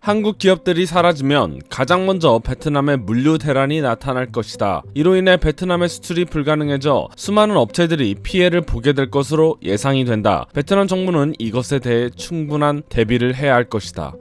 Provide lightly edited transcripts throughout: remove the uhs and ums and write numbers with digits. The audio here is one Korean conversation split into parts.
한국 기업들이 사라지면 가장 먼저 베트남의 물류 대란이 나타날 것이다. 이로 인해 베트남의 수출이 불가능해져 수많은 업체들이 피해를 보게 될 것으로 예상이 된다. 베트남 정부는 이것에 대해 충분한 대비를 해야 할 것이다.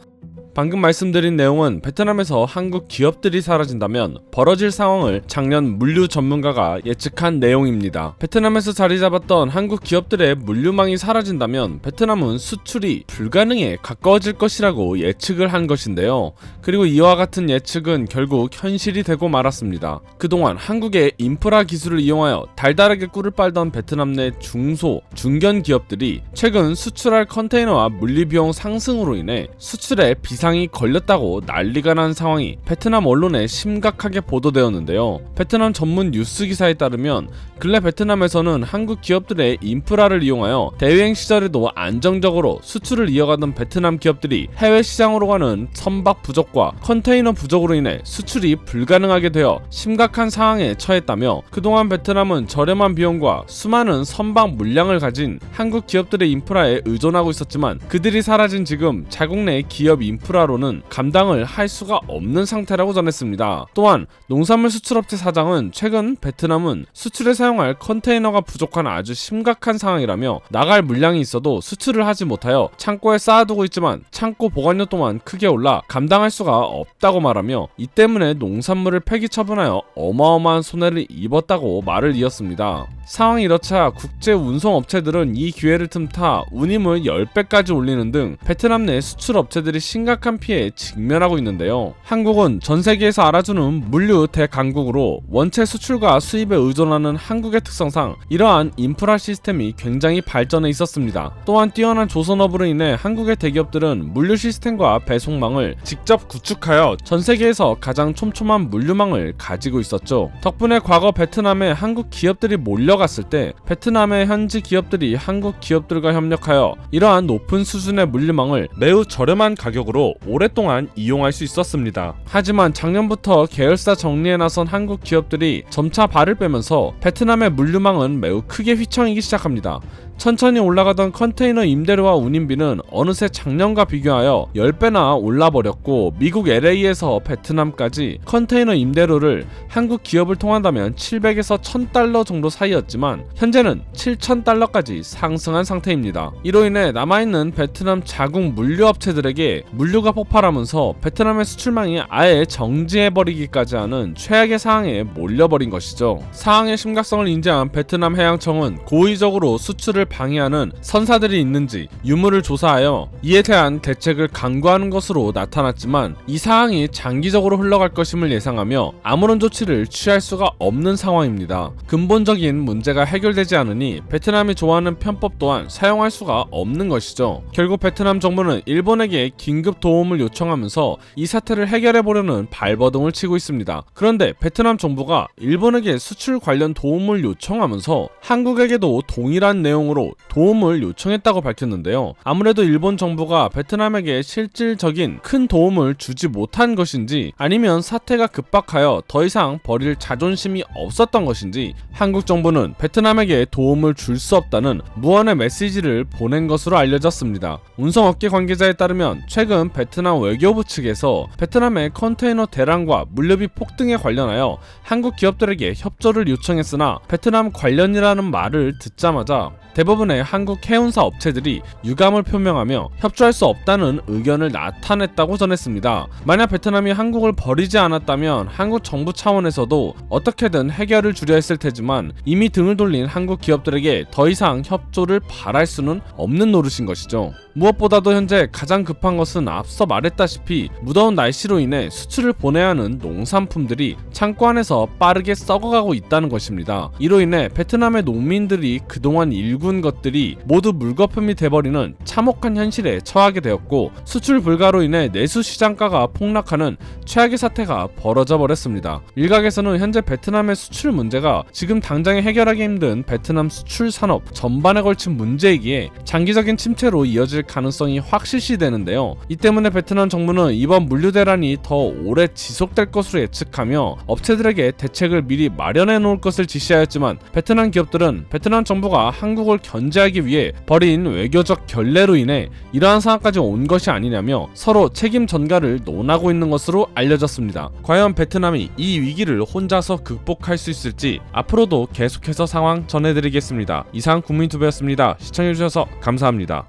방금 말씀드린 내용은 베트남에서 한국 기업들이 사라진다면 벌어질 상황을 작년 물류 전문가가 예측한 내용입니다. 베트남에서 자리 잡았던 한국 기업들의 물류망이 사라진다면 베트남은 수출이 불가능에 가까워질 것이라고 예측을 한 것인데요. 그리고 이와 같은 예측은 결국 현실이 되고 말았습니다. 그동안 한국의 인프라 기술을 이용하여 달달하게 꿀을 빨던 베트남 내 중소, 중견 기업들이 최근 수출할 컨테이너와 물리비용 상승으로 인해 수출에 비상이 걸렸다고 난리가 난 상황이 베트남 언론에 심각하게 보도되었는데요. 베트남 전문 뉴스 기사에 따르면 근래 베트남에서는 한국 기업들의 인프라를 이용하여 대유행 시절에도 안정적으로 수출을 이어가던 베트남 기업들이 해외 시장으로 가는 선박 부족과 컨테이너 부족으로 인해 수출이 불가능하게 되어 심각한 상황에 처했다며 그동안 베트남은 저렴한 비용과 수많은 선박 물량을 가진 한국 기업들의 인프라에 의존하고 있었지만 그들이 사라진 지금 자국 내 기업 인프라로는 감당을 할 수가 없는 상태라고 전했습니다. 또한 농산물 수출업체 사장은 최근 베트남은 수출에 사용할 컨테이너가 부족한 아주 심각한 상황이라며 나갈 물량이 있어도 수출을 하지 못하여 창고에 쌓아두고 있지만 창고 보관료 또한 크게 올라 감당할 수가 없다고 말하며 이 때문에 농산물을 폐기 처분하여 어마어마한 손해를 입었다고 말을 이었습니다. 상황이 이렇자 국제 운송업체들은 이 기회를 틈타 운임을 10배까지 올리는 등 베트남 내 수출업체들이 심각한 피해에 직면하고 있는데요. 한국은 전 세계에서 알아주는 물류 대강국으로 원체 수출과 수입에 의존하는 한국의 특성상 이러한 인프라 시스템이 굉장히 발전해 있었습니다. 또한 뛰어난 조선업으로 인해 한국의 대기업들은 물류 시스템과 배송망을 직접 구축하여 전 세계에서 가장 촘촘한 물류망을 가지고 있었죠. 덕분에 과거 베트남에 한국 기업들이 몰려갔을 때 베트남의 현지 기업들이 한국 기업들과 협력하여 이러한 높은 수준의 물류망을 매우 저렴한 가격으로 오랫동안 이용할 수 있었습니다. 하지만 작년부터 계열사 정리에 나선 한국 기업들이 점차 발을 빼면서 베트남의 물류망은 매우 크게 휘청이기 시작합니다. 천천히 올라가던 컨테이너 임대료와 운임비는 어느새 작년과 비교하여 10배나 올라버렸고 미국 LA에서 베트남까지 컨테이너 임대료를 한국 기업을 통한다면 700에서 1000달러 정도 사이였지만 현재는 7000달러까지 상승한 상태입니다. 이로 인해 남아있는 베트남 자국 물류업체들에게 물류가 폭발하면서 베트남의 수출망이 아예 정지해버리기까지 하는 최악의 상황에 몰려버린 것이죠. 상황의 심각성을 인지한 베트남 해양청은 고의적으로 수출을 방해하는 선사들이 있는지 유무를 조사하여 이에 대한 대책을 강구하는 것으로 나타났지만 이 상황이 장기적으로 흘러갈 것임을 예상하며 아무런 조치를 취할 수가 없는 상황입니다. 근본적인 문제가 해결되지 않으니 베트남이 좋아하는 편법 또한 사용할 수가 없는 것이죠. 결국 베트남 정부는 일본에게 긴급 도움을 요청하면서 이 사태를 해결해보려는 발버둥을 치고 있습니다. 그런데 베트남 정부가 일본에게 수출 관련 도움을 요청하면서 한국에게도 동일한 내용으로 도움을 요청했다고 밝혔는데요. 아무래도 일본 정부가 베트남에게 실질적인 큰 도움을 주지 못한 것인지 아니면 사태가 급박하여 더 이상 버릴 자존심이 없었던 것인지 한국 정부는 베트남에게 도움을 줄 수 없다는 무언의 메시지를 보낸 것으로 알려졌습니다. 운송업계 관계자에 따르면 최근 베트남 외교부 측에서 베트남의 컨테이너 대란과 물류비 폭등에 관련하여 한국 기업들에게 협조를 요청했으나 베트남 관련이라는 말을 듣자마자 대부분의 한국 해운사 업체들이 유감을 표명하며 협조할 수 없다는 의견을 나타냈다고 전했습니다. 만약 베트남이 한국을 버리지 않았다면 한국 정부 차원에서도 어떻게든 해결을 주려 했을 테지만 이미 등을 돌린 한국 기업들에게 더 이상 협조를 바랄 수는 없는 노릇인 것이죠. 무엇보다도 현재 가장 급한 것은 앞서 말했다시피 무더운 날씨로 인해 수출을 보내야 하는 농산품들이 창고 안에서 빠르게 썩어가고 있다는 것입니다. 이로 인해 베트남의 농민들이 그동안 일군 것들이 모두 물거품이 돼버리는 참혹한 현실에 처하게 되었고 수출 불가로 인해 내수 시장가가 폭락하는 최악의 사태가 벌어져 버렸습니다. 일각에서는 현재 베트남의 수출 문제가 지금 당장에 해결하기 힘든 베트남 수출 산업 전반에 걸친 문제이기에 장기적인 침체로 이어질 가능성이 확실시되는데요. 이 때문에 베트남 정부는 이번 물류 대란이 더 오래 지속될 것으로 예측하며 업체들에게 대책을 미리 마련해 놓을 것을 지시하였지만 베트남 기업들은 베트남 정부가 한국을 한국을 견제하기 위해 벌인 외교적 결례로 인해 이러한 상황까지 온 것이 아니냐며 서로 책임 전가를 논하고 있는 것으로 알려졌습니다. 과연 베트남이 이 위기를 혼자서 극복할 수 있을지 앞으로도 계속해서 상황 전해드리겠습니다. 이상 국민투베였습니다. 시청해주셔서 감사합니다.